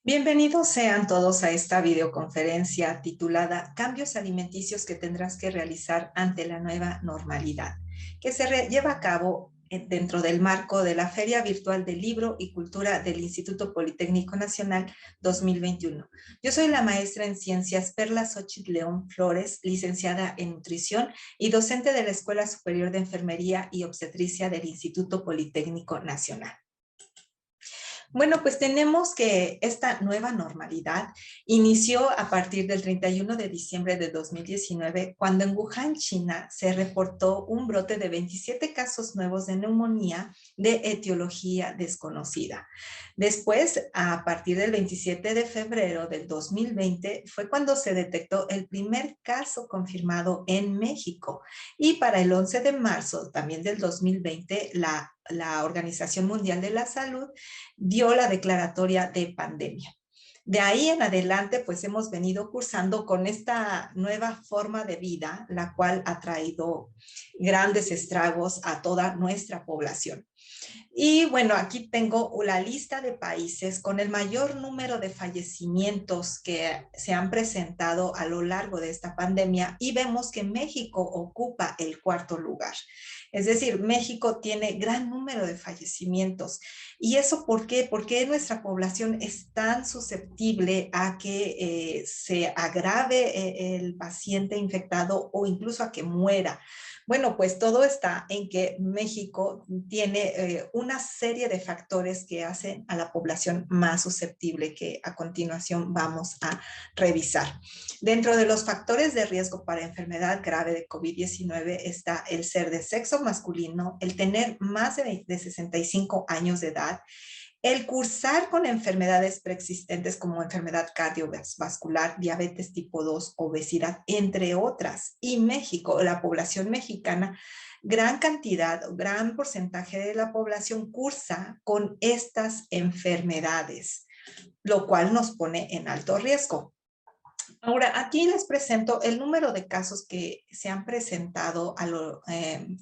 Bienvenidos sean todos a esta videoconferencia titulada Cambios alimenticios que tendrás que realizar ante la nueva normalidad, que lleva a cabo dentro del marco de la Feria Virtual del Libro y Cultura del Instituto Politécnico Nacional 2021. Yo soy la maestra en Ciencias Perla Xochitl León Flores, licenciada en Nutrición y docente de la Escuela Superior de Enfermería y Obstetricia del Instituto Politécnico Nacional. Bueno, pues tenemos que esta nueva normalidad inició a partir del 31 de diciembre de 2019, cuando en Wuhan, China, se reportó un brote de 27 casos nuevos de neumonía de etiología desconocida. Después, a partir del 27 de febrero del 2020, fue cuando se detectó el primer caso confirmado en México. Y para el 11 de marzo también del 2020, la Organización Mundial de la Salud dio la declaratoria de pandemia. De ahí en adelante, pues hemos venido cursando con esta nueva forma de vida, la cual ha traído grandes estragos a toda nuestra población. Y bueno, aquí tengo la lista de países con el mayor número de fallecimientos que se han presentado a lo largo de esta pandemia y vemos que México ocupa el cuarto lugar. Es decir, México tiene gran número de fallecimientos. ¿Y eso por qué? Porque nuestra población es tan susceptible a que se agrave el paciente infectado o incluso a que muera. Bueno, pues todo está en que México tiene una serie de factores que hacen a la población más susceptible, que a continuación vamos a revisar. Dentro de los factores de riesgo para enfermedad grave de COVID-19 está el ser de sexo masculino, el tener más de 65 años de edad, el cursar con enfermedades preexistentes como enfermedad cardiovascular, diabetes tipo 2, obesidad, entre otras. Y México, la población mexicana, gran cantidad, gran porcentaje de la población cursa con estas enfermedades, lo cual nos pone en alto riesgo. Ahora, aquí les presento el número de casos que se han presentado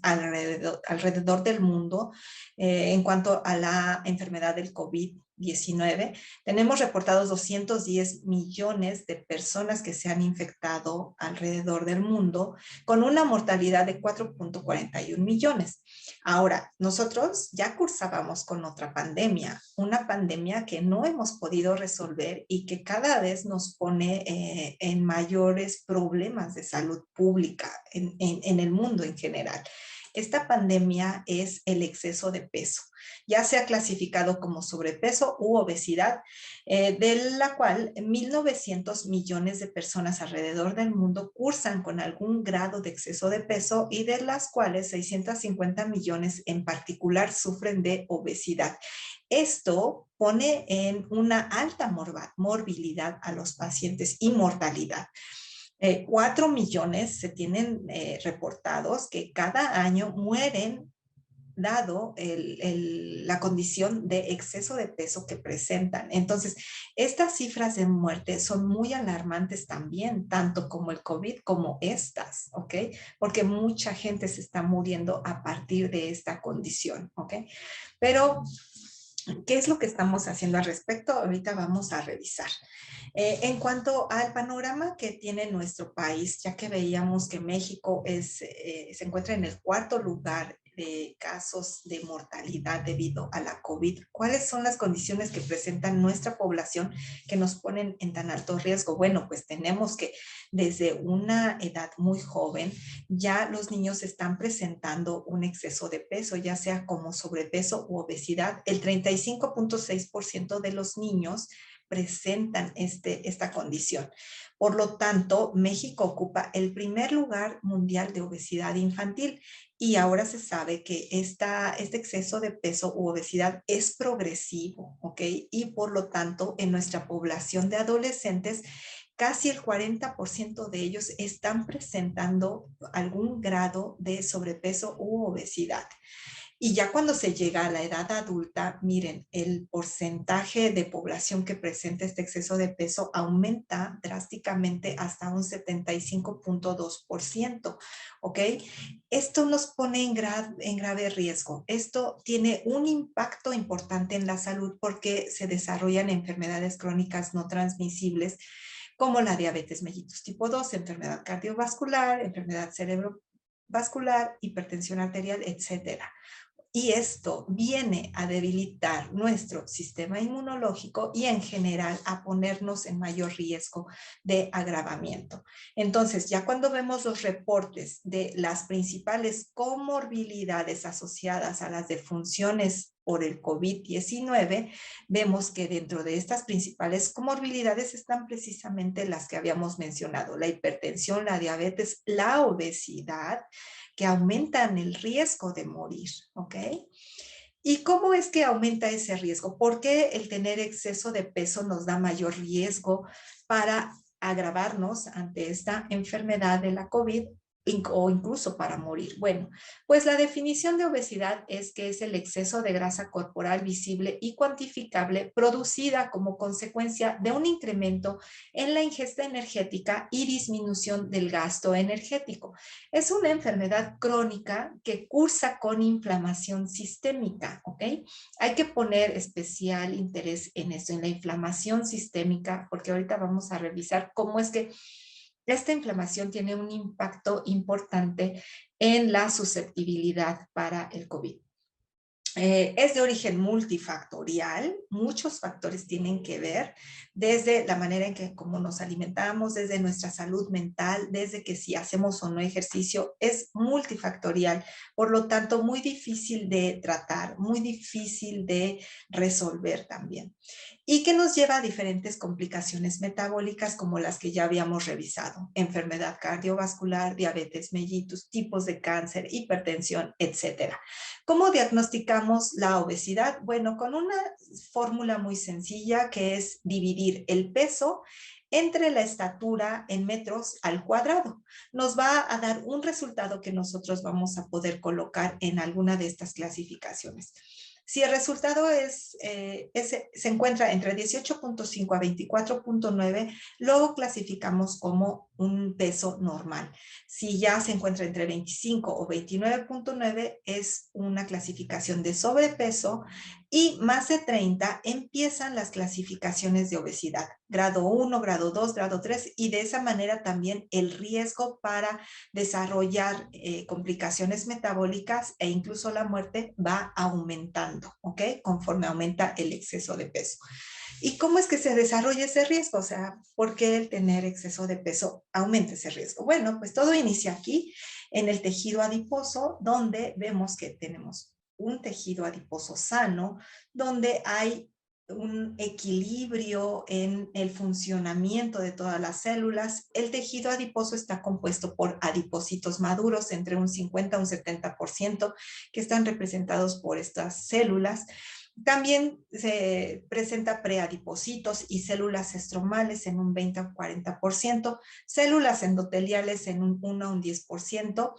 alrededor del mundo en cuanto a la enfermedad del COVID-19. Tenemos reportados 210 millones de personas que se han infectado alrededor del mundo, con una mortalidad de 4.41 millones. Ahora, nosotros ya cursábamos con otra pandemia, una pandemia que no hemos podido resolver y que cada vez nos pone en mayores problemas de salud pública en el mundo en general. Esta pandemia es el exceso de peso, ya sea clasificado como sobrepeso u obesidad, de la cual 1.900 millones de personas alrededor del mundo cursan con algún grado de exceso de peso y de las cuales 650 millones en particular sufren de obesidad. Esto pone en una alta morbilidad a los pacientes y mortalidad. 4 millones se tienen reportados que cada año mueren dado la condición de exceso de peso que presentan. Entonces, estas cifras de muerte son muy alarmantes también, tanto como el COVID como estas, ¿ok? Porque mucha gente se está muriendo a partir de esta condición, ¿ok? Pero ¿qué es lo que estamos haciendo al respecto? Ahorita vamos a revisar. En cuanto al panorama que tiene nuestro país, ya que veíamos que México se encuentra en el cuarto lugar de casos de mortalidad debido a la COVID, ¿cuáles son las condiciones que presenta nuestra población que nos ponen en tan alto riesgo? Bueno, pues tenemos que desde una edad muy joven ya los niños están presentando un exceso de peso, ya sea como sobrepeso u obesidad. El 35.6% de los niños presentan esta condición. Por lo tanto, México ocupa el primer lugar mundial de obesidad infantil y ahora se sabe que este exceso de peso u obesidad es progresivo, ¿ok? Y por lo tanto, en nuestra población de adolescentes, casi el 40% de ellos están presentando algún grado de sobrepeso u obesidad. Y ya cuando se llega a la edad adulta, miren, el porcentaje de población que presenta este exceso de peso aumenta drásticamente hasta un 75.2%, ¿ok? Esto nos pone en grave riesgo. Esto tiene un impacto importante en la salud porque se desarrollan enfermedades crónicas no transmisibles como la diabetes mellitus tipo 2, enfermedad cardiovascular, enfermedad cerebrovascular, hipertensión arterial, etcétera. Y esto viene a debilitar nuestro sistema inmunológico y en general a ponernos en mayor riesgo de agravamiento. Entonces, ya cuando vemos los reportes de las principales comorbilidades asociadas a las defunciones por el COVID-19, vemos que dentro de estas principales comorbilidades están precisamente las que habíamos mencionado: la hipertensión, la diabetes, la obesidad, que aumentan el riesgo de morir, ¿ok? ¿Y cómo es que aumenta ese riesgo? ¿Por qué el tener exceso de peso nos da mayor riesgo para agravarnos ante esta enfermedad de la COVID o incluso para morir? Bueno, pues la definición de obesidad es que es el exceso de grasa corporal visible y cuantificable producida como consecuencia de un incremento en la ingesta energética y disminución del gasto energético. Es una enfermedad crónica que cursa con inflamación sistémica, ¿ok? Hay que poner especial interés en esto, en la inflamación sistémica, porque ahorita vamos a revisar cómo es que esta inflamación tiene un impacto importante en la susceptibilidad para el COVID. Es de origen multifactorial, muchos factores tienen que ver, desde la manera en que cómo nos alimentamos, desde nuestra salud mental, desde que si hacemos o no ejercicio, es multifactorial, por lo tanto muy difícil de tratar, muy difícil de resolver también. Y que nos lleva a diferentes complicaciones metabólicas como las que ya habíamos revisado: enfermedad cardiovascular, diabetes mellitus, tipos de cáncer, hipertensión, etcétera. ¿Cómo diagnosticamos la obesidad? Bueno, con una fórmula muy sencilla, que es dividir el peso entre la estatura en metros al cuadrado. Nos va a dar un resultado que nosotros vamos a poder colocar en alguna de estas clasificaciones. Si el resultado se encuentra entre 18.5 a 24.9, lo clasificamos como un peso normal. Si ya se encuentra entre 25 o 29.9, es una clasificación de sobrepeso, y más de 30 empiezan las clasificaciones de obesidad: grado 1, grado 2, grado 3, y de esa manera también el riesgo para desarrollar complicaciones metabólicas e incluso la muerte va aumentando, ¿ok? Conforme aumenta el exceso de peso. ¿Y cómo es que se desarrolla ese riesgo? O sea, ¿por qué el tener exceso de peso aumenta ese riesgo? Bueno, pues todo inicia aquí, en el tejido adiposo, donde vemos que tenemos un tejido adiposo sano, donde hay un equilibrio en el funcionamiento de todas las células. El tejido adiposo está compuesto por adipocitos maduros, entre un 50 a un 70%, que están representados por estas células. También se presenta preadipocitos y células estromales en un 20 a 40%, células endoteliales en un 1 a un 10%,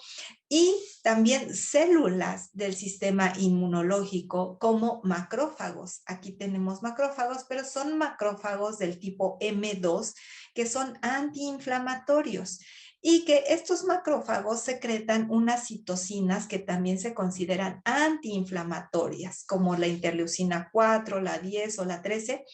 y también células del sistema inmunológico como macrófagos. Aquí tenemos macrófagos, pero son macrófagos del tipo M2, que son antiinflamatorios, y que estos macrófagos secretan unas citocinas que también se consideran antiinflamatorias, como la interleucina 4, la 10 o la 13.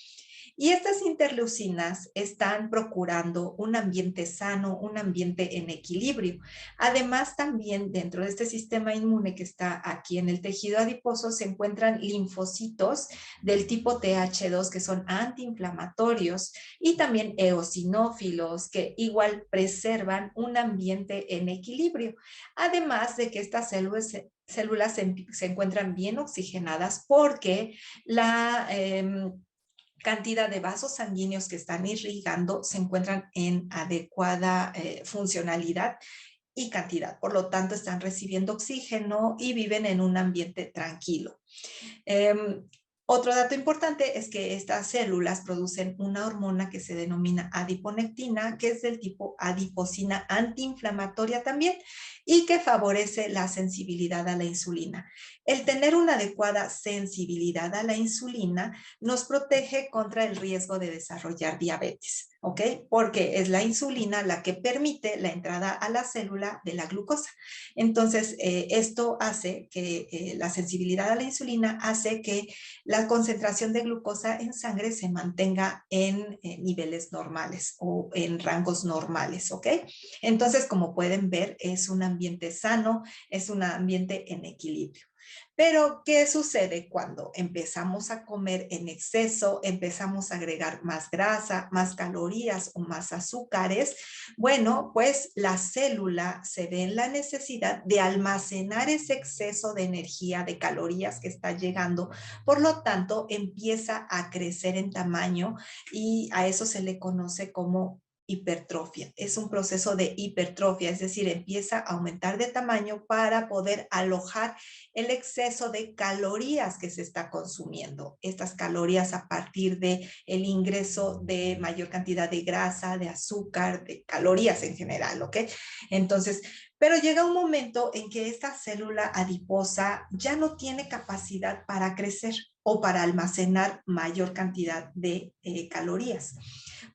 Y estas interleucinas están procurando un ambiente sano, un ambiente en equilibrio. Además, también dentro de este sistema inmune que está aquí en el tejido adiposo se encuentran linfocitos del tipo TH2, que son antiinflamatorios, y también eosinófilos, que igual preservan un ambiente en equilibrio. Además de que estas células se encuentran bien oxigenadas, porque la cantidad de vasos sanguíneos que están irrigando se encuentran en adecuada funcionalidad y cantidad. Por lo tanto, están recibiendo oxígeno y viven en un ambiente tranquilo. Otro dato importante es que estas células producen una hormona que se denomina adiponectina, que es del tipo adiposina antiinflamatoria también y que favorece la sensibilidad a la insulina. El tener una adecuada sensibilidad a la insulina nos protege contra el riesgo de desarrollar diabetes, ¿ok? Porque es la insulina la que permite la entrada a la célula de la glucosa. Entonces, esto hace que la sensibilidad a la insulina hace que la concentración de glucosa en sangre se mantenga en niveles normales o en rangos normales, ¿ok? Entonces, como pueden ver, es un ambiente sano, es un ambiente en equilibrio. Pero, ¿qué sucede cuando empezamos a comer en exceso, empezamos a agregar más grasa, más calorías o más azúcares? Bueno, pues la célula se ve en la necesidad de almacenar ese exceso de energía, de calorías que está llegando. Por lo tanto, empieza a crecer en tamaño y a eso se le conoce como hipertrofia. Es un proceso de hipertrofia, es decir, empieza a aumentar de tamaño para poder alojar el exceso de calorías que se está consumiendo. Estas calorías a partir de el ingreso de mayor cantidad de grasa, de azúcar, de calorías en general, ¿ok? Entonces, pero llega un momento en que esta célula adiposa ya no tiene capacidad para crecer o para almacenar mayor cantidad de calorías.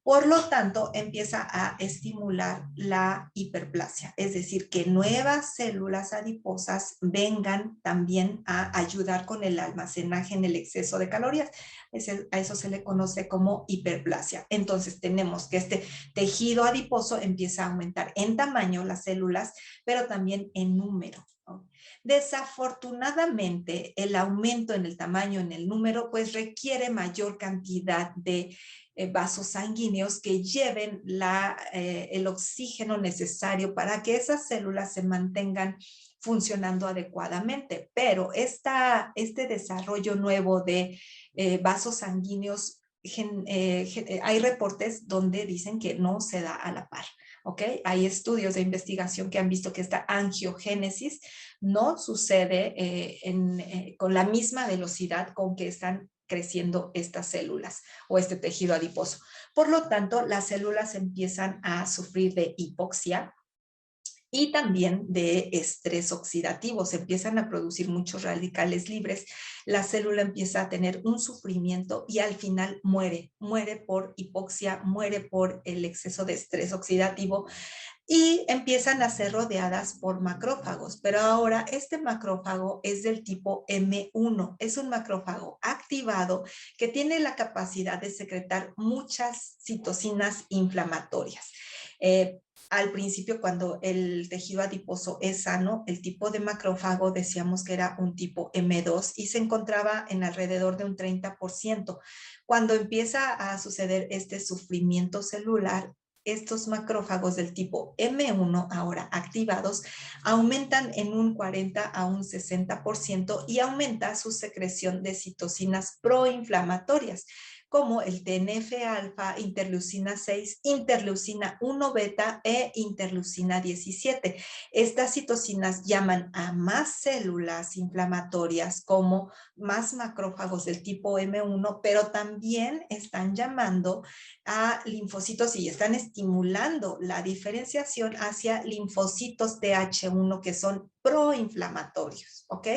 Por lo tanto, empieza a estimular la hiperplasia, es decir, que nuevas células adiposas vengan también a ayudar con el almacenaje en el exceso de calorías. A eso se le conoce como hiperplasia. Entonces, tenemos que este tejido adiposo empieza a aumentar en tamaño las células, pero también en número, ¿no? Desafortunadamente, el aumento en el tamaño, en el número, pues requiere mayor cantidad de vasos sanguíneos que lleven el oxígeno necesario para que esas células se mantengan funcionando adecuadamente. Pero este desarrollo nuevo de vasos sanguíneos, hay reportes donde dicen que no se da a la par. ¿Ok? Hay estudios de investigación que han visto que esta angiogénesis no sucede con la misma velocidad con que están creciendo estas células o este tejido adiposo. Por lo tanto, las células empiezan a sufrir de hipoxia y también de estrés oxidativo. Se empiezan a producir muchos radicales libres, la célula empieza a tener un sufrimiento y al final muere por hipoxia, muere por el exceso de estrés oxidativo y empiezan a ser rodeadas por macrófagos. Pero ahora este macrófago es del tipo M1, es un macrófago activado que tiene la capacidad de secretar muchas citocinas inflamatorias. Al principio, cuando el tejido adiposo es sano, el tipo de macrófago decíamos que era un tipo M2 y se encontraba en alrededor de un 30%. Cuando empieza a suceder este sufrimiento celular, estos macrófagos del tipo M1 ahora activados aumentan en un 40 a un 60% y aumenta su secreción de citocinas proinflamatorias como el TNF-alfa, interleucina 6, interleucina 1 beta e interleucina 17. Estas citocinas llaman a más células inflamatorias como más macrófagos del tipo M1, pero también están llamando a linfocitos y están estimulando la diferenciación hacia linfocitos TH1 que son proinflamatorios, ¿ok?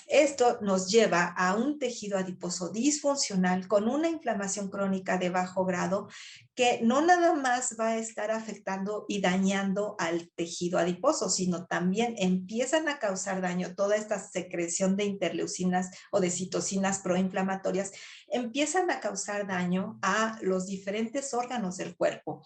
Esto nos lleva a un tejido adiposo disfuncional con una inflamación crónica de bajo grado que no nada más va a estar afectando y dañando al tejido adiposo, sino también empiezan a causar daño toda esta secreción de interleucinas o de citocinas proinflamatorias, empiezan a causar daño a los diferentes órganos del cuerpo.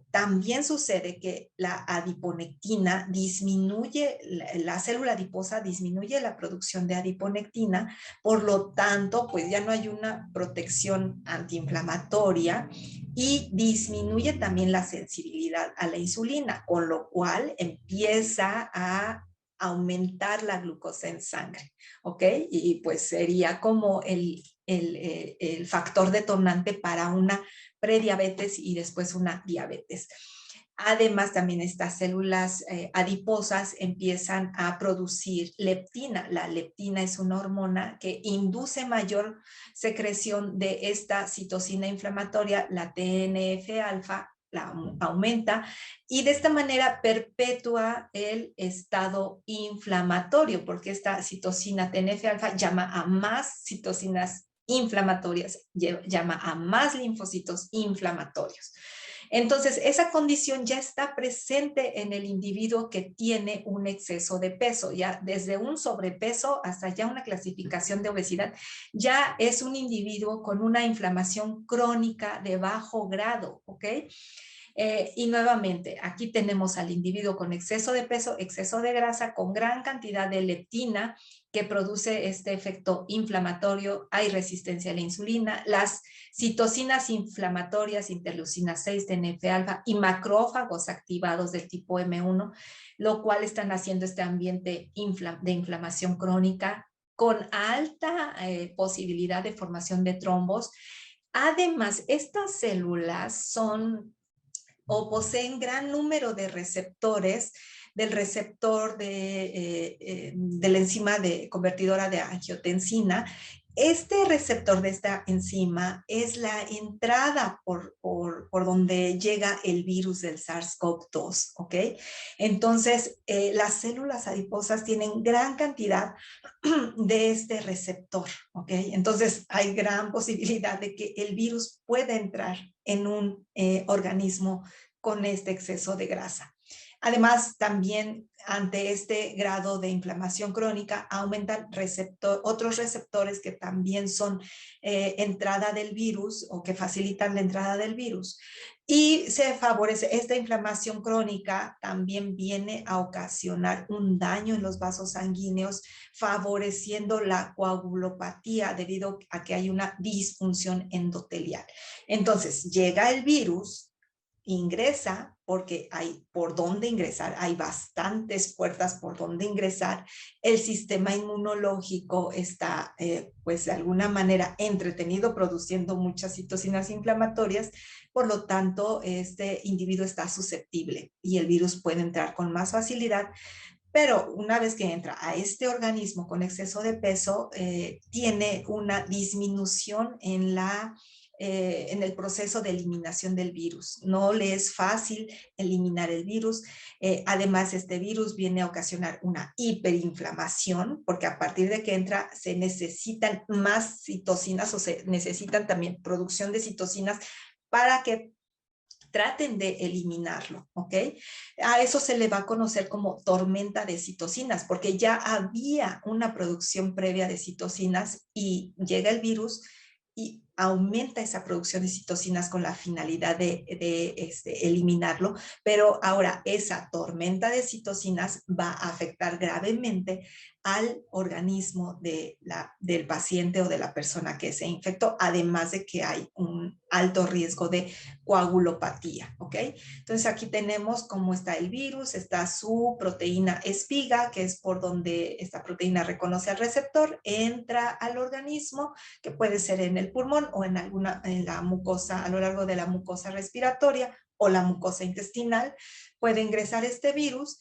También sucede que la adiponectina disminuye, la célula adiposa disminuye la producción de adiponectina, por lo tanto, pues ya no hay una protección antiinflamatoria y disminuye también la sensibilidad a la insulina, con lo cual empieza a aumentar la glucosa en sangre, ¿ok? Y pues sería como el factor detonante para una prediabetes y después una diabetes. Además, también estas células adiposas empiezan a producir leptina. La leptina es una hormona que induce mayor secreción de esta citocina inflamatoria, la TNF-alfa, la aumenta y de esta manera perpetúa el estado inflamatorio, porque esta citocina TNF-alfa llama a más citocinas inflamatorias, llama a más linfocitos inflamatorios. Entonces, esa condición ya está presente en el individuo que tiene un exceso de peso, ya desde un sobrepeso hasta ya una clasificación de obesidad, ya es un individuo con una inflamación crónica de bajo grado, ¿ok? Y nuevamente, aquí tenemos al individuo con exceso de peso, exceso de grasa, con gran cantidad de leptina que produce este efecto inflamatorio. Hay resistencia a la insulina, las citocinas inflamatorias, interleucina 6, TNF-alfa y macrófagos activados del tipo M1, lo cual están haciendo este ambiente de inflamación crónica con alta posibilidad de formación de trombos. Además, estas células son o poseen gran número de receptores del receptor de la enzima convertidora de angiotensina. Este receptor de esta enzima es la entrada por donde llega el virus del SARS-CoV-2, ¿ok? Entonces, las células adiposas tienen gran cantidad de este receptor, ¿ok? Entonces, hay gran posibilidad de que el virus pueda entrar en un organismo con este exceso de grasa. Además, también ante este grado de inflamación crónica aumentan otros receptores que también son entrada del virus o que facilitan la entrada del virus. Y se favorece, esta inflamación crónica también viene a ocasionar un daño en los vasos sanguíneos, favoreciendo la coagulopatía debido a que hay una disfunción endotelial. Entonces, llega el virus, ingresa, porque hay por dónde ingresar, hay bastantes puertas por dónde ingresar. El sistema inmunológico está, pues de alguna manera, entretenido produciendo muchas citocinas inflamatorias, por lo tanto, este individuo está susceptible y el virus puede entrar con más facilidad. Pero una vez que entra a este organismo con exceso de peso, tiene una disminución en el proceso de eliminación del virus. No le es fácil eliminar el virus. Además, este virus viene a ocasionar una hiperinflamación, porque a partir de que entra se necesitan más citocinas o se necesitan también producción de citocinas para que traten de eliminarlo, ¿ok? A eso se le va a conocer como tormenta de citocinas, porque ya había una producción previa de citocinas y llega el virus y aumenta esa producción de citocinas con la finalidad de eliminarlo, pero ahora esa tormenta de citocinas va a afectar gravemente al organismo del paciente o de la persona que se infectó, además de que hay un alto riesgo de coagulopatía, ¿ok? Entonces aquí tenemos cómo está el virus, está su proteína espiga, que es por donde esta proteína reconoce al receptor, entra al organismo, que puede ser en el pulmón o en la mucosa, a lo largo de la mucosa respiratoria o la mucosa intestinal, puede ingresar este virus.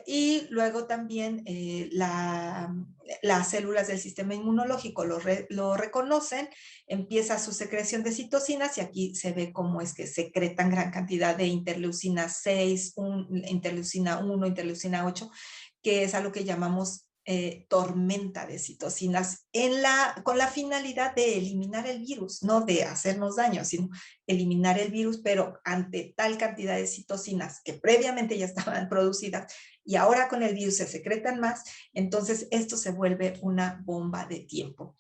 Y luego también las células del sistema inmunológico lo reconocen, empieza su secreción de citocinas y aquí se ve cómo es que secretan gran cantidad de interleucina 6, interleucina 1, interleucina 8, que es a lo que llamamos tormenta de citocinas con la finalidad de eliminar el virus, no de hacernos daño, sino eliminar el virus, pero ante tal cantidad de citocinas que previamente ya estaban producidas y ahora con el virus se secretan más, entonces esto se vuelve una bomba de tiempo.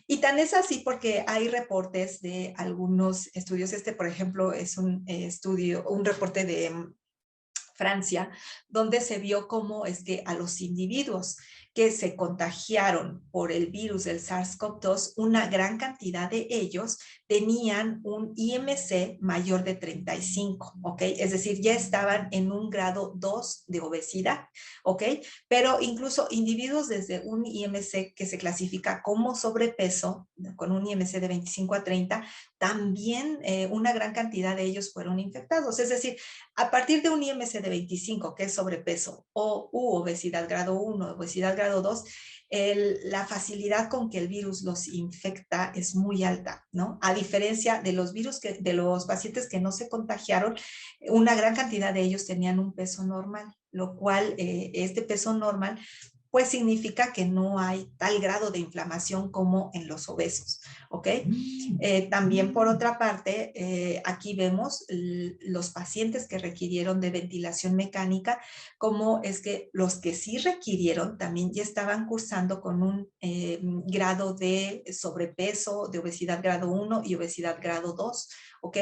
Y tan es así porque hay reportes de algunos estudios, por ejemplo es un estudio, un reporte de Francia, donde se vio cómo es que a los individuos que se contagiaron por el virus del SARS-CoV-2, una gran cantidad de ellos tenían un IMC mayor de 35, ¿ok? Es decir, ya estaban en un grado 2 de obesidad, ¿ok? Pero incluso individuos desde un IMC que se clasifica como sobrepeso, con un IMC de 25 a 30, también una gran cantidad de ellos fueron infectados. Es decir, a partir de un IMC de 25, que es sobrepeso, o obesidad grado 1, obesidad grado 2, la facilidad con que el virus los infecta es muy alta, ¿no? A diferencia de los virus de los pacientes que no se contagiaron, una gran cantidad de ellos tenían un peso normal, lo cual este peso normal pues significa que no hay tal grado de inflamación como en los obesos, ¿ok? También por otra parte, aquí vemos los pacientes que requirieron de ventilación mecánica, como es que los que sí requirieron también ya estaban cursando con un grado de sobrepeso, de obesidad grado 1 y obesidad grado 2, ¿ok?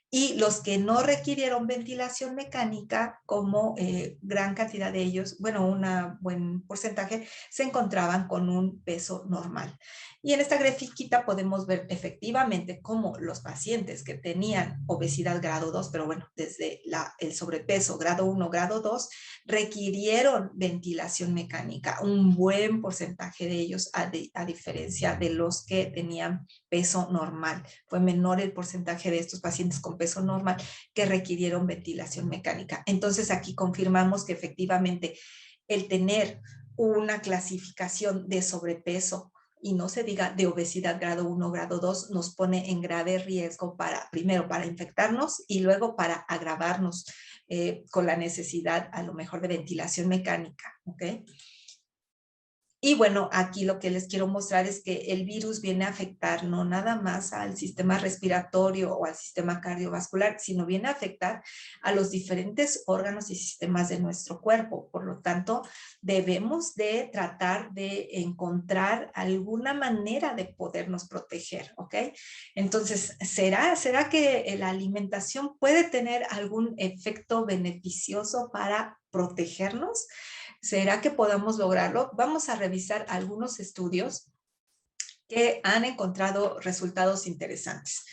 Y los que no requirieron ventilación mecánica, como gran cantidad de ellos, bueno, un buen porcentaje, se encontraban con un peso normal. Y en esta grafiquita podemos ver efectivamente cómo los pacientes que tenían obesidad grado 2, pero bueno, desde el sobrepeso grado 1, grado 2, requirieron ventilación mecánica, un buen porcentaje de ellos, a diferencia de los que tenían peso normal. Fue menor el porcentaje de estos pacientes con peso normal que requirieron ventilación mecánica. Entonces aquí confirmamos que efectivamente el tener una clasificación de sobrepeso y no se diga de obesidad grado 1, grado 2, nos pone en grave riesgo primero para infectarnos y luego para agravarnos con la necesidad a lo mejor de ventilación mecánica, ¿ok? Y bueno, aquí lo que les quiero mostrar es que el virus viene a afectar no nada más al sistema respiratorio o al sistema cardiovascular, sino viene a afectar a los diferentes órganos y sistemas de nuestro cuerpo. Por lo tanto, debemos de tratar de encontrar alguna manera de podernos proteger, ¿ok? Entonces, ¿será que la alimentación puede tener algún efecto beneficioso para protegernos? ¿Será que podamos lograrlo? Vamos a revisar algunos estudios que han encontrado resultados interesantes.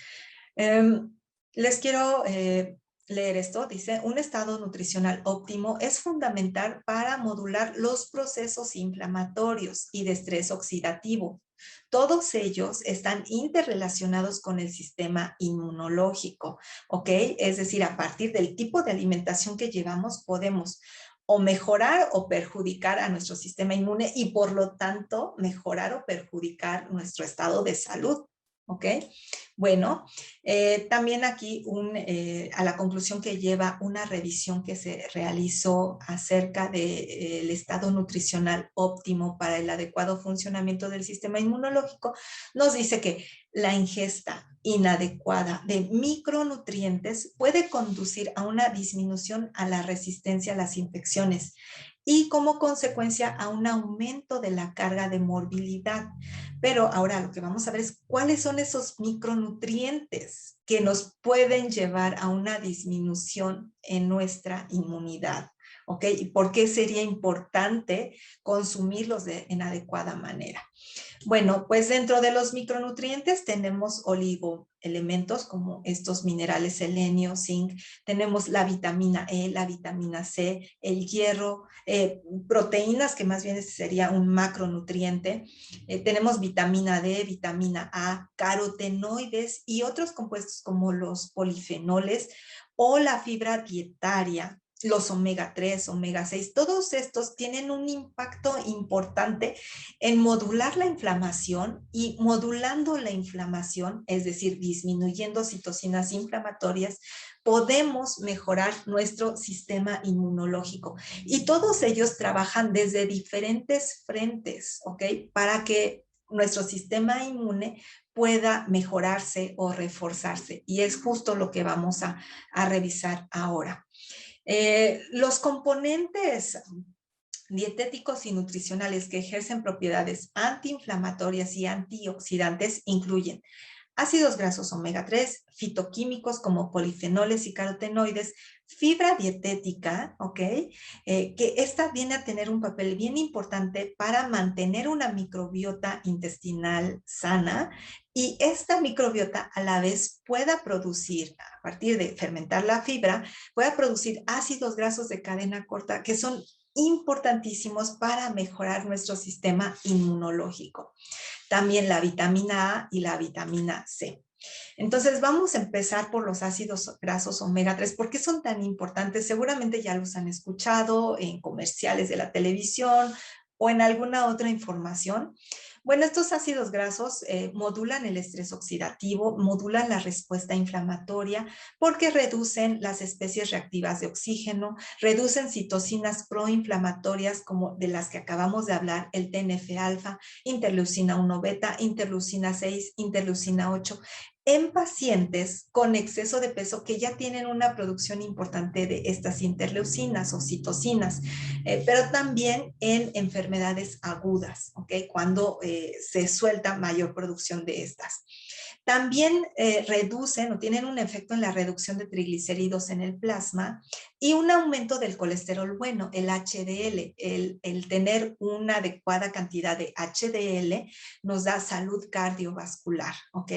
Les quiero leer esto. Dice, un estado nutricional óptimo es fundamental para modular los procesos inflamatorios y de estrés oxidativo. Todos ellos están interrelacionados con el sistema inmunológico, ¿ok? Es decir, a partir del tipo de alimentación que llevamos, podemos o mejorar o perjudicar a nuestro sistema inmune y por lo tanto mejorar o perjudicar nuestro estado de salud. ¿Ok? Bueno, también aquí a la conclusión que lleva una revisión que se realizó acerca del estado nutricional óptimo para el adecuado funcionamiento del sistema inmunológico, nos dice que la ingesta inadecuada de micronutrientes puede conducir a una disminución a la resistencia a las infecciones y como consecuencia a un aumento de la carga de morbilidad. Pero ahora lo que vamos a ver es cuáles son esos micronutrientes que nos pueden llevar a una disminución en nuestra inmunidad. ¿Ok? ¿Y por qué sería importante consumirlos en adecuada manera? Bueno, pues dentro de los micronutrientes tenemos oligoelementos como estos minerales selenio, zinc, tenemos la vitamina E, la vitamina C, el hierro, proteínas que más bien sería un macronutriente, tenemos vitamina D, vitamina A, carotenoides y otros compuestos como los polifenoles o la fibra dietaria, los omega 3, omega 6, todos estos tienen un impacto importante en modular la inflamación y modulando la inflamación, es decir, disminuyendo citocinas inflamatorias, podemos mejorar nuestro sistema inmunológico. Y todos ellos trabajan desde diferentes frentes, ¿ok? Para que nuestro sistema inmune pueda mejorarse o reforzarse. Y es justo lo que vamos a revisar ahora. Los componentes dietéticos y nutricionales que ejercen propiedades antiinflamatorias y antioxidantes incluyen ácidos grasos omega 3, fitoquímicos como polifenoles y carotenoides, fibra dietética, ¿ok? Que esta viene a tener un papel bien importante para mantener una microbiota intestinal sana y esta microbiota a la vez pueda producir, a partir de fermentar la fibra, pueda producir ácidos grasos de cadena corta que son importantísimos para mejorar nuestro sistema inmunológico. También la vitamina A y la vitamina C. Entonces vamos a empezar por los ácidos grasos omega 3. ¿Por qué son tan importantes? Seguramente ya los han escuchado en comerciales de la televisión o en alguna otra información. Bueno, estos ácidos grasos modulan el estrés oxidativo, modulan la respuesta inflamatoria porque reducen las especies reactivas de oxígeno, reducen citocinas proinflamatorias como de las que acabamos de hablar, el TNF-alfa, interleucina 1 beta, interleucina 6, interleucina 8, en pacientes con exceso de peso que ya tienen una producción importante de estas interleucinas o citocinas, pero también en enfermedades agudas, ¿ok? Cuando se suelta mayor producción de estas. También reducen o tienen un efecto en la reducción de triglicéridos en el plasma y un aumento del colesterol bueno, el HDL. El tener una adecuada cantidad de HDL nos da salud cardiovascular, ¿ok?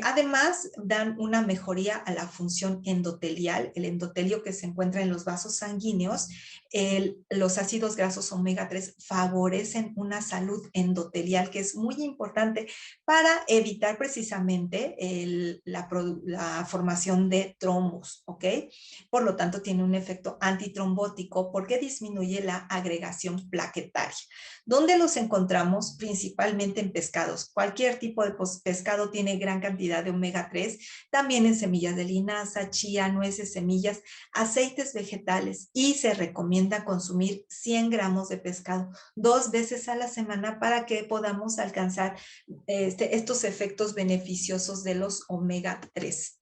Además, dan una mejoría a la función endotelial, el endotelio que se encuentra en los vasos sanguíneos. Los ácidos grasos omega 3 favorecen una salud endotelial que es muy importante para evitar precisamente la formación de trombos, ¿ok? Por lo tanto, tiene un efecto antitrombótico porque disminuye la agregación plaquetaria. ¿Dónde los encontramos? Principalmente en pescados. Cualquier tipo de pescado tiene gran cantidad de omega 3, también en semillas de linaza, chía, nueces, semillas, aceites vegetales, y se recomienda consumir 100 gramos de pescado 2 veces a la semana para que podamos alcanzar estos efectos beneficiosos de los omega 3.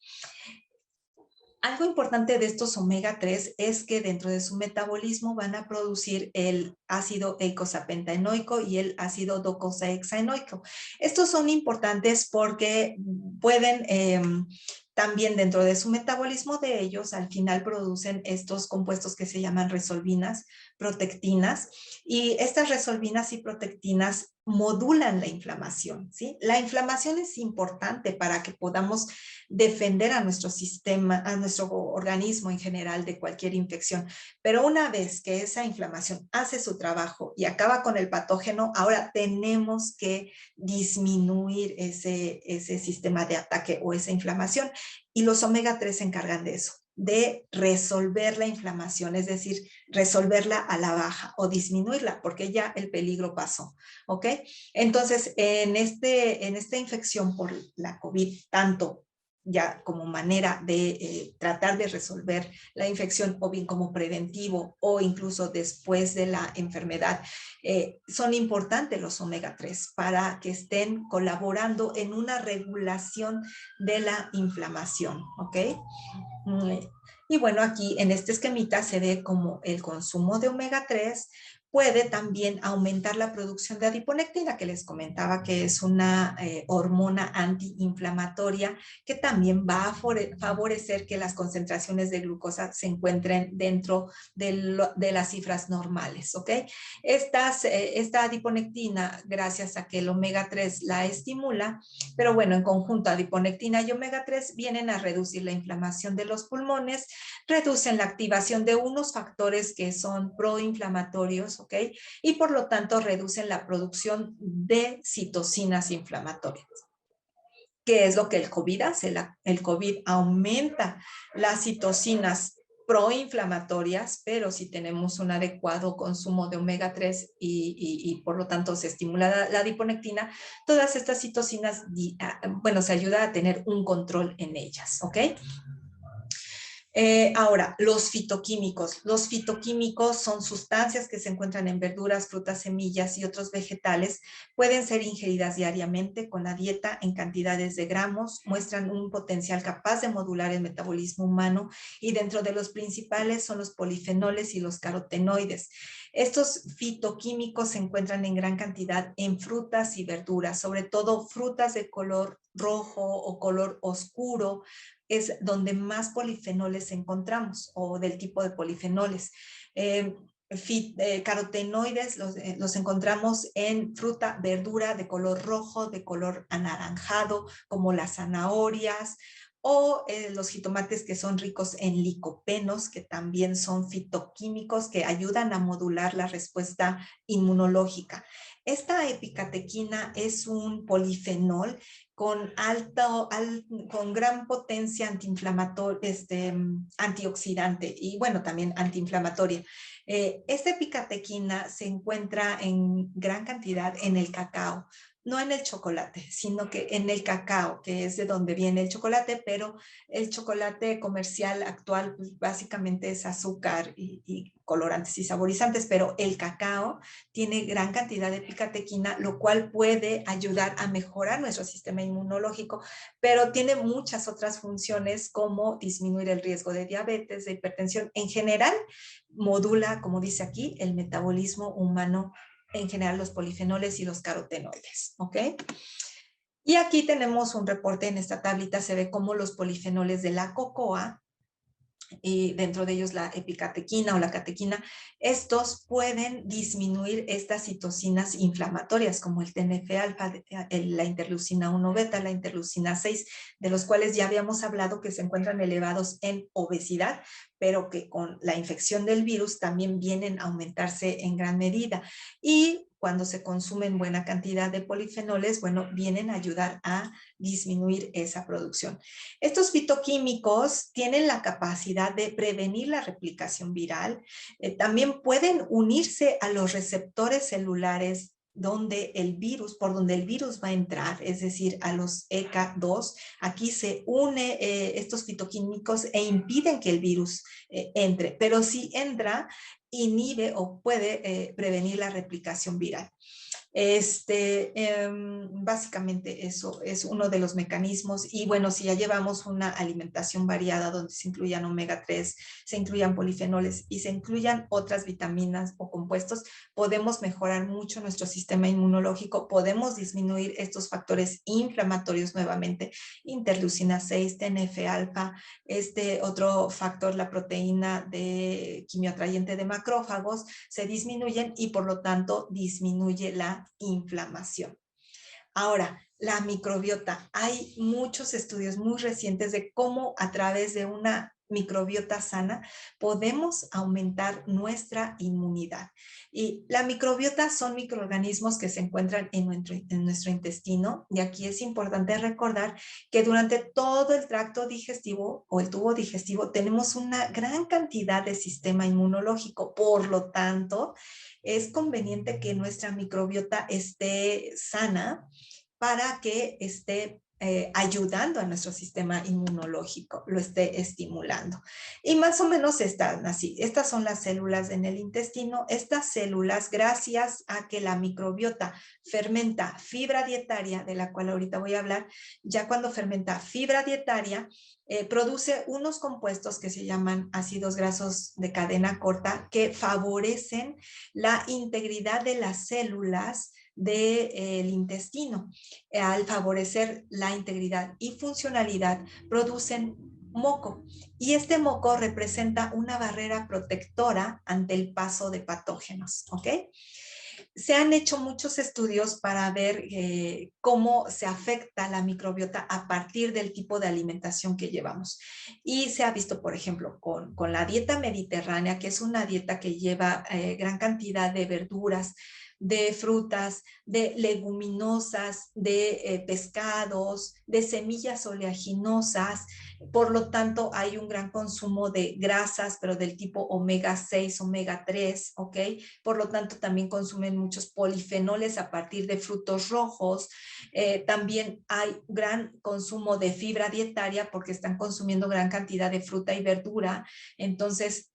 Algo importante de estos omega 3 es que dentro de su metabolismo van a producir el ácido eicosapentaenoico y el ácido docosahexaenoico. Estos son importantes porque pueden también dentro de su metabolismo de ellos, al final producen estos compuestos que se llaman resolvinas, protectinas, y estas resolvinas y protectinas modulan la inflamación, ¿sí? La inflamación es importante para que podamos defender a nuestro sistema, a nuestro organismo en general de cualquier infección. Pero una vez que esa inflamación hace su trabajo y acaba con el patógeno, ahora tenemos que disminuir ese sistema de ataque o esa inflamación. Y los omega 3 se encargan de eso, de resolver la inflamación, es decir, resolverla a la baja o disminuirla, porque ya el peligro pasó, ¿ok? Entonces, en esta infección por la COVID, tanto ya como manera de tratar de resolver la infección o bien como preventivo o incluso después de la enfermedad, son importantes los omega 3 para que estén colaborando en una regulación de la inflamación, ¿ok? Y bueno, aquí en este esquemita se ve como el consumo de omega 3 puede también aumentar la producción de adiponectina, que les comentaba que es una hormona antiinflamatoria que también va a favorecer que las concentraciones de glucosa se encuentren dentro de las cifras normales, ¿ok? Esta adiponectina, gracias a que el omega 3 la estimula, pero bueno, en conjunto adiponectina y omega 3 vienen a reducir la inflamación de los pulmones, reducen la activación de unos factores que son proinflamatorios, ¿ok? Y por lo tanto reducen la producción de citocinas inflamatorias. ¿Qué es lo que el COVID hace? El COVID aumenta las citocinas proinflamatorias, pero si tenemos un adecuado consumo de omega 3 y por lo tanto se estimula la adiponectina, todas estas citocinas, bueno, se ayuda a tener un control en ellas, ¿ok? Ahora, los fitoquímicos. Los fitoquímicos son sustancias que se encuentran en verduras, frutas, semillas y otros vegetales. Pueden ser ingeridas diariamente con la dieta en cantidades de gramos. Muestran un potencial capaz de modular el metabolismo humano y dentro de los principales son los polifenoles y los carotenoides. Estos fitoquímicos se encuentran en gran cantidad en frutas y verduras, sobre todo frutas de color rojo o color oscuro, es donde más polifenoles encontramos o del tipo de polifenoles. carotenoides los encontramos en fruta, verdura de color rojo, de color anaranjado, como las zanahorias, o los jitomates que son ricos en licopenos, que también son fitoquímicos que ayudan a modular la respuesta inmunológica. Esta epicatequina es un polifenol con con gran potencia antiinflamatoria, antioxidante y bueno, también antiinflamatoria. Esta epicatequina se encuentra en gran cantidad en el cacao, no en el chocolate, sino que en el cacao, que es de donde viene el chocolate, pero el chocolate comercial actual pues, básicamente es azúcar y colorantes y saborizantes, pero el cacao tiene gran cantidad de picatequina, lo cual puede ayudar a mejorar nuestro sistema inmunológico, pero tiene muchas otras funciones como disminuir el riesgo de diabetes, de hipertensión. En general, modula, como dice aquí, el metabolismo humano, en general los polifenoles y los carotenoides, ¿ok? Y aquí tenemos un reporte en esta tablita, se ve cómo los polifenoles de la cocoa, y dentro de ellos la epicatequina o la catequina, estos pueden disminuir estas citocinas inflamatorias como el TNF-alfa, la interleucina 1 beta, la interleucina 6, de los cuales ya habíamos hablado que se encuentran elevados en obesidad, pero que con la infección del virus también vienen a aumentarse en gran medida. Y cuando se consumen buena cantidad de polifenoles, bueno, vienen a ayudar a disminuir esa producción. Estos fitoquímicos tienen la capacidad de prevenir la replicación viral, también pueden unirse a los receptores celulares por donde el virus va a entrar, es decir, a los ECA2. Aquí se une estos fitoquímicos e impiden que el virus entre, pero si entra, inhibe o puede prevenir la replicación viral. Básicamente eso es uno de los mecanismos y bueno, si ya llevamos una alimentación variada donde se incluyan omega 3, se incluyan polifenoles y se incluyan otras vitaminas o compuestos, podemos mejorar mucho nuestro sistema inmunológico, podemos disminuir estos factores inflamatorios nuevamente, interleucina 6, TNF-alfa, este otro factor, la proteína de quimioatrayente de macrófagos, se disminuyen y por lo tanto disminuye la inflamación. Ahora, la microbiota. Hay muchos estudios muy recientes de cómo a través de una microbiota sana podemos aumentar nuestra inmunidad. Y la microbiota son microorganismos que se encuentran en nuestro intestino y aquí es importante recordar que durante todo el tracto digestivo o el tubo digestivo tenemos una gran cantidad de sistema inmunológico. Por lo tanto, es conveniente que nuestra microbiota esté sana para que esté ayudando a nuestro sistema inmunológico, lo esté estimulando. Y más o menos están así. Estas son las células en el intestino. Estas células, gracias a que la microbiota fermenta fibra dietaria, de la cual ahorita voy a hablar, ya cuando fermenta fibra dietaria, produce unos compuestos que se llaman ácidos grasos de cadena corta que favorecen la integridad de las células del intestino. Al favorecer la integridad y funcionalidad, producen moco. Y este moco representa una barrera protectora ante el paso de patógenos, ¿ok? Se han hecho muchos estudios para ver cómo se afecta la microbiota a partir del tipo de alimentación que llevamos. Y se ha visto, por ejemplo, con la dieta mediterránea, que es una dieta que lleva gran cantidad de verduras, de frutas, de leguminosas, de pescados, de semillas oleaginosas. Por lo tanto, hay un gran consumo de grasas, pero del tipo omega 6, omega 3, ¿ok? Por lo tanto, también consumen muchos polifenoles a partir de frutos rojos. También hay gran consumo de fibra dietaria porque están consumiendo gran cantidad de fruta y verdura. Entonces,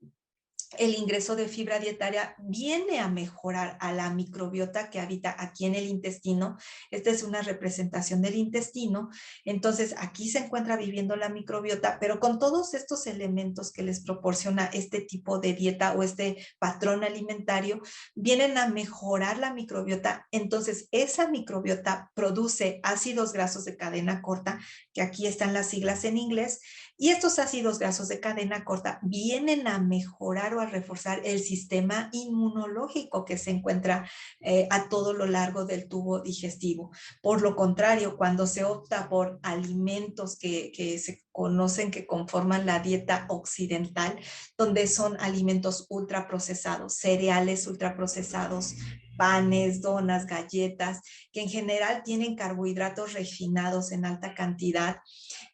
el ingreso de fibra dietaria viene a mejorar a la microbiota que habita aquí en el intestino. Esta es una representación del intestino. Entonces, aquí se encuentra viviendo la microbiota, pero con todos estos elementos que les proporciona este tipo de dieta o este patrón alimentario, vienen a mejorar la microbiota. Entonces, esa microbiota produce ácidos grasos de cadena corta que aquí están las siglas en inglés, y estos ácidos grasos de cadena corta vienen a mejorar o a reforzar el sistema inmunológico que se encuentra a todo lo largo del tubo digestivo. Por lo contrario, cuando se opta por alimentos que se conocen que conforman la dieta occidental, donde son alimentos ultraprocesados, cereales ultraprocesados, panes, donas, galletas, que en general tienen carbohidratos refinados en alta cantidad,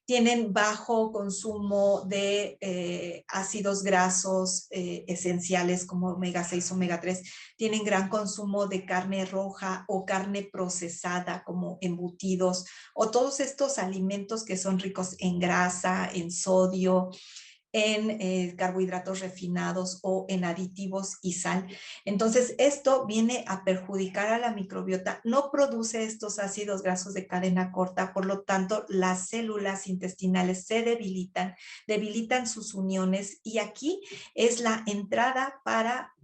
tienen bajo consumo de ácidos grasos esenciales como omega 6, omega 3, tienen gran consumo de carne roja o carne procesada como embutidos, o todos estos alimentos que son ricos en grasa, en sodio, en carbohidratos refinados o en aditivos y sal. Entonces, esto viene a perjudicar a la microbiota, no produce estos ácidos grasos de cadena corta, por lo tanto, las células intestinales se debilitan, debilitan sus uniones, y aquí es la entrada para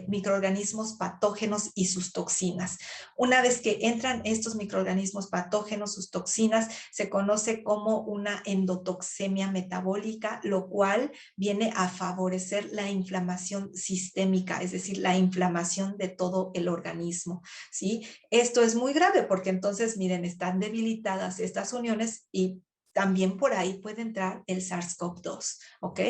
microorganismos patógenos y sus toxinas. Una vez que entran estos microorganismos patógenos, sus toxinas, se conoce como una endotoxemia metabólica, lo cual viene a favorecer la inflamación sistémica, es decir, la inflamación de todo el organismo, ¿sí? Esto es muy grave porque entonces, miren, están debilitadas estas uniones y también por ahí puede entrar el SARS-CoV-2, ¿ok?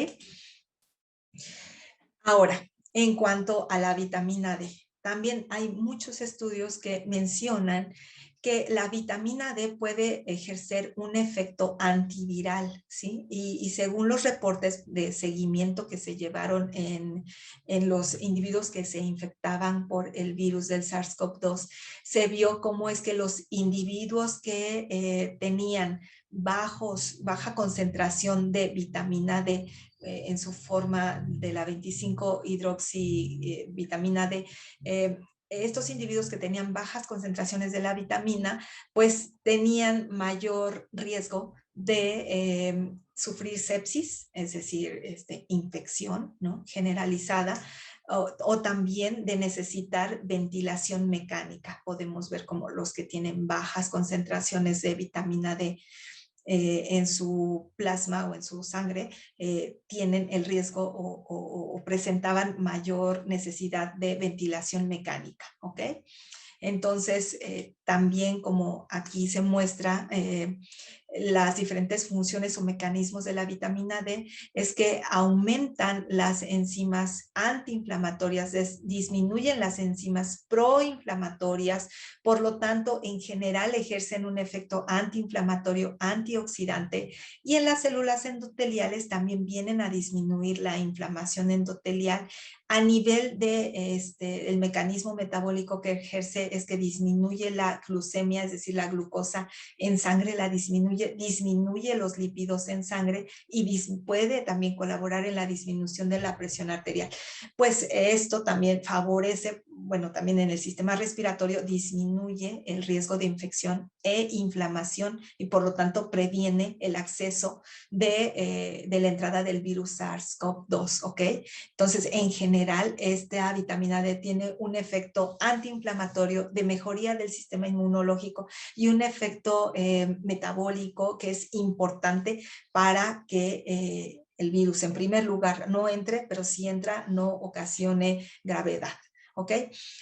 Ahora, en cuanto a la vitamina D, también hay muchos estudios que mencionan que la vitamina D puede ejercer un efecto antiviral, ¿sí? Y según los reportes de seguimiento que se llevaron en los individuos que se infectaban por el virus del SARS-CoV-2, se vio cómo es que los individuos que tenían baja concentración de vitamina D en su forma de la 25-hidroxi vitamina D, estos individuos que tenían bajas concentraciones de la vitamina, pues tenían mayor riesgo de sufrir sepsis, es decir, infección, ¿no?, generalizada, o también de necesitar ventilación mecánica. Podemos ver como los que tienen bajas concentraciones de vitamina D en su plasma o en su sangre, tienen el riesgo o presentaban mayor necesidad de ventilación mecánica, ¿ok? Entonces, también como aquí se muestra las diferentes funciones o mecanismos de la vitamina D, es que aumentan las enzimas antiinflamatorias, disminuyen las enzimas proinflamatorias, por lo tanto, en general ejercen un efecto antiinflamatorio, antioxidante, y en las células endoteliales también vienen a disminuir la inflamación endotelial. A nivel de el mecanismo metabólico que ejerce es que disminuye la glucemia, es decir, la glucosa en sangre, la disminuye los lípidos en sangre y puede también colaborar en la disminución de la presión arterial. Pues esto también favorece, bueno, también en el sistema respiratorio disminuye el riesgo de infección e inflamación y por lo tanto previene el acceso de la entrada del virus SARS-CoV-2, ¿ok? Entonces, en general, esta vitamina D tiene un efecto antiinflamatorio, de mejoría del sistema inmunológico y un efecto metabólico que es importante para que el virus, en primer lugar, no entre, pero si entra, no ocasione gravedad. ¿Ok?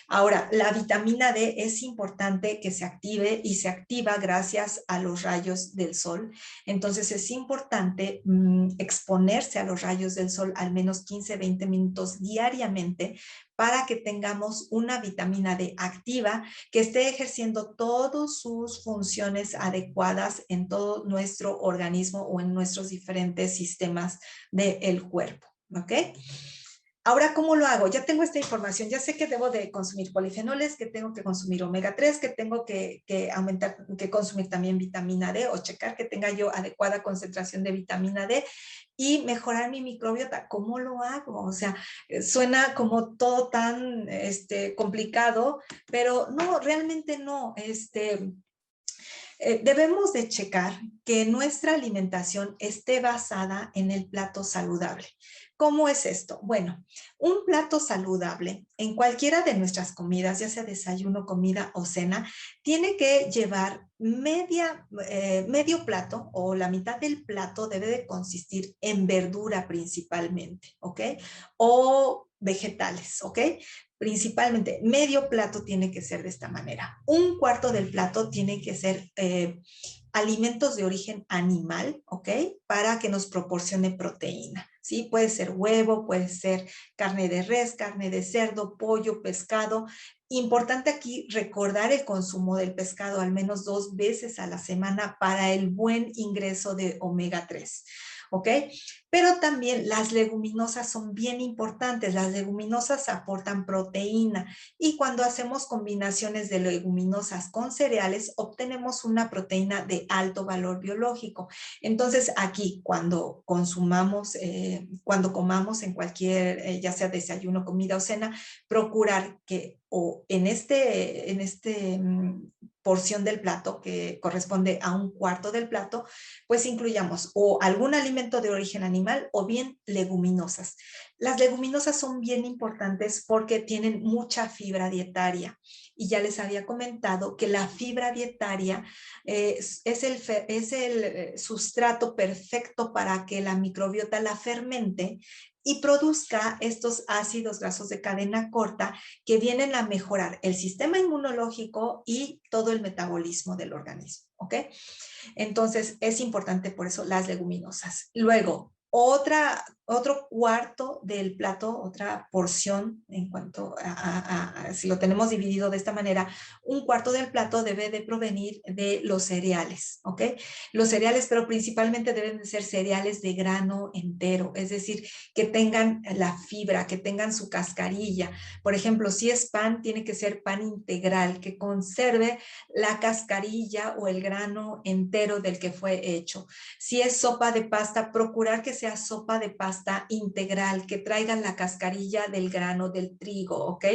Ahora, la vitamina D es importante que se active y se activa gracias a los rayos del sol. Entonces, es importante exponerse a los rayos del sol al menos 15-20 minutos diariamente para que tengamos una vitamina D activa que esté ejerciendo todas sus funciones adecuadas en todo nuestro organismo o en nuestros diferentes sistemas del cuerpo. ¿Ok? Ahora, ¿cómo lo hago? Ya tengo esta información, ya sé que debo de consumir polifenoles, que tengo que consumir omega 3, que tengo que aumentar, que consumir también vitamina D o checar que tenga yo adecuada concentración de vitamina D y mejorar mi microbiota. ¿Cómo lo hago? O sea, suena como todo tan complicado, pero no, realmente no. Debemos de checar que nuestra alimentación esté basada en el plato saludable. ¿Cómo es esto? Bueno, un plato saludable en cualquiera de nuestras comidas, ya sea desayuno, comida o cena, tiene que llevar medio plato o la mitad del plato debe de consistir en verdura principalmente, ¿ok? O vegetales, ¿ok? Principalmente, medio plato tiene que ser de esta manera. Un cuarto del plato tiene que ser alimentos de origen animal, ¿ok? Para que nos proporcione proteína, ¿sí? Puede ser huevo, puede ser carne de res, carne de cerdo, pollo, pescado. Importante aquí recordar el consumo del pescado al menos 2 veces a la semana para el buen ingreso de omega 3. ¿Ok? Pero también las leguminosas son bien importantes. Las leguminosas aportan proteína y cuando hacemos combinaciones de leguminosas con cereales, obtenemos una proteína de alto valor biológico. Entonces, aquí, cuando comamos en cualquier, ya sea desayuno, comida o cena, procurar que o en este porción del plato que corresponde a un cuarto del plato, pues incluyamos o algún alimento de origen animal o bien leguminosas. Las leguminosas son bien importantes porque tienen mucha fibra dietaria y ya les había comentado que la fibra dietaria es el sustrato perfecto para que la microbiota la fermente y produzca estos ácidos grasos de cadena corta que vienen a mejorar el sistema inmunológico y todo el metabolismo del organismo, ¿ok? Entonces, es importante por eso las leguminosas. Luego, otro cuarto del plato, otra porción en cuanto si lo tenemos dividido de esta manera, un cuarto del plato debe de provenir de los cereales, ¿ok? Los cereales, pero principalmente deben de ser cereales de grano entero, es decir, que tengan la fibra, que tengan su cascarilla. Por ejemplo, si es pan, tiene que ser pan integral, que conserve la cascarilla o el grano entero del que fue hecho. Si es sopa de pasta, procurar que sea sopa de pasta integral, que traiga la cascarilla del grano del trigo, ¿ok?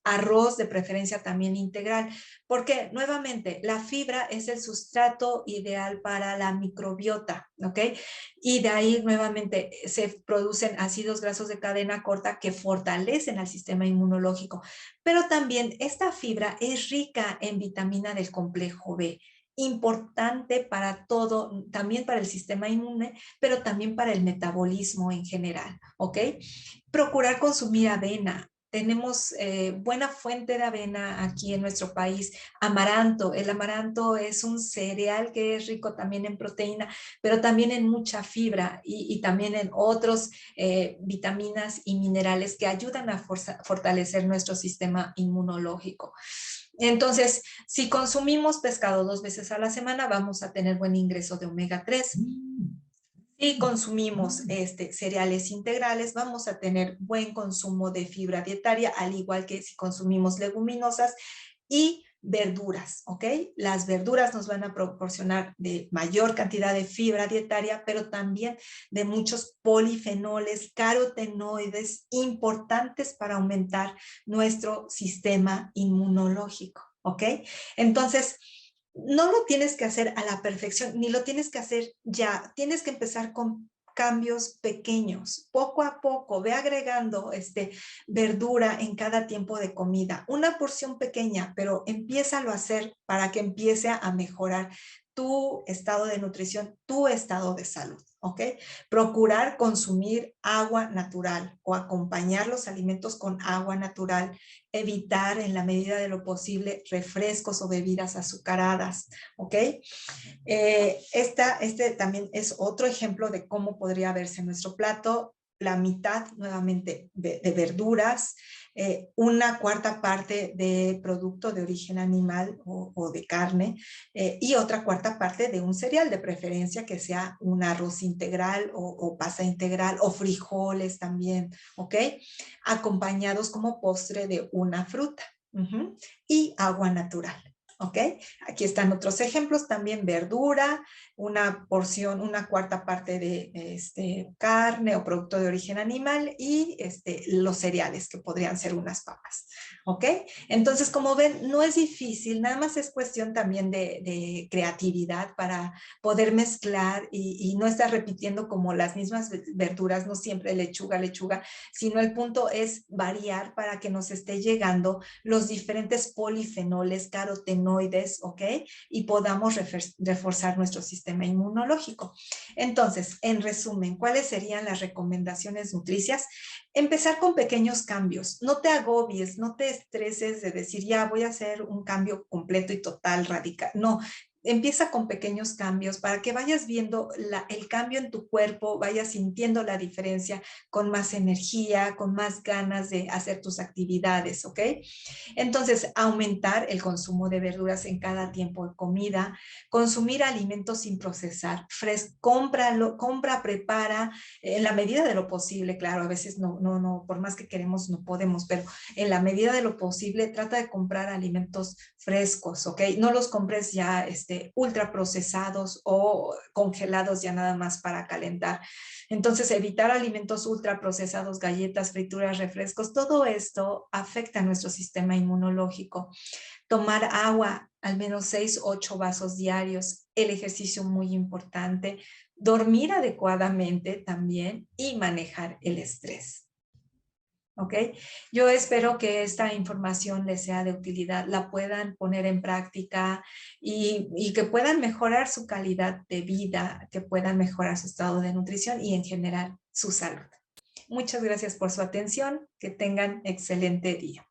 Arroz de preferencia también integral, porque nuevamente la fibra es el sustrato ideal para la microbiota, ¿ok? Y de ahí nuevamente se producen ácidos grasos de cadena corta que fortalecen al sistema inmunológico, pero también esta fibra es rica en vitamina del complejo B, importante para todo, también para el sistema inmune, pero también para el metabolismo en general, ¿ok? Procurar consumir avena. Tenemos buena fuente de avena aquí en nuestro país. Amaranto. El amaranto es un cereal que es rico también en proteína, pero también en mucha fibra y también en otros vitaminas y minerales que ayudan a fortalecer nuestro sistema inmunológico. Entonces, si consumimos pescado 2 veces a la semana, vamos a tener buen ingreso de omega 3. Si consumimos cereales integrales, vamos a tener buen consumo de fibra dietaria, al igual que si consumimos leguminosas y verduras, ¿ok? Las verduras nos van a proporcionar de mayor cantidad de fibra dietaria, pero también de muchos polifenoles, carotenoides importantes para aumentar nuestro sistema inmunológico, ¿ok? Entonces, no lo tienes que hacer a la perfección, ni lo tienes que hacer ya. Tienes que empezar con cambios pequeños, poco a poco, ve agregando verdura en cada tiempo de comida. Una porción pequeña, pero empiézalo a hacer para que empiece a mejorar tu estado de nutrición, tu estado de salud, ¿ok? Procurar consumir agua natural o acompañar los alimentos con agua natural, evitar en la medida de lo posible refrescos o bebidas azucaradas, ¿ok? Este también es otro ejemplo de cómo podría verse nuestro plato. La mitad nuevamente de verduras, una cuarta parte de producto de origen animal o de carne y otra cuarta parte de un cereal, de preferencia que sea un arroz integral o pasta integral o frijoles también, ¿ok? Acompañados como postre de una fruta. Y agua natural. ¿Ok? Aquí están otros ejemplos, también verdura, una porción, una cuarta parte de carne o producto de origen animal y los cereales, que podrían ser unas papas. ¿Ok? Entonces, como ven, no es difícil, nada más es cuestión también de creatividad para poder mezclar y no estar repitiendo como las mismas verduras, no siempre lechuga, lechuga, sino el punto es variar para que nos esté llegando los diferentes polifenoles, carotenoides, ¿ok? Y podamos reforzar nuestro sistema inmunológico. Entonces, en resumen, ¿cuáles serían las recomendaciones nutricias? Empezar con pequeños cambios. No te agobies, no te estreses de decir, ya voy a hacer un cambio completo y total, radical. No, empieza con pequeños cambios para que vayas viendo el cambio en tu cuerpo, vayas sintiendo la diferencia con más energía, con más ganas de hacer tus actividades, ¿ok? Entonces, aumentar el consumo de verduras en cada tiempo de comida, consumir alimentos sin procesar, compra, prepara, en la medida de lo posible, claro, a veces no, por más que queremos no podemos, pero en la medida de lo posible trata de comprar alimentos frescos, ¿ok? No los compres ya ultra procesados o congelados ya nada más para calentar. Entonces, evitar alimentos ultraprocesados, galletas, frituras, refrescos, todo esto afecta a nuestro sistema inmunológico. Tomar agua, al menos 6, 8 vasos diarios, el ejercicio muy importante, dormir adecuadamente también y manejar el estrés. ¿Ok? Yo espero que esta información les sea de utilidad, la puedan poner en práctica y que puedan mejorar su calidad de vida, que puedan mejorar su estado de nutrición y en general su salud. Muchas gracias por su atención. Que tengan excelente día.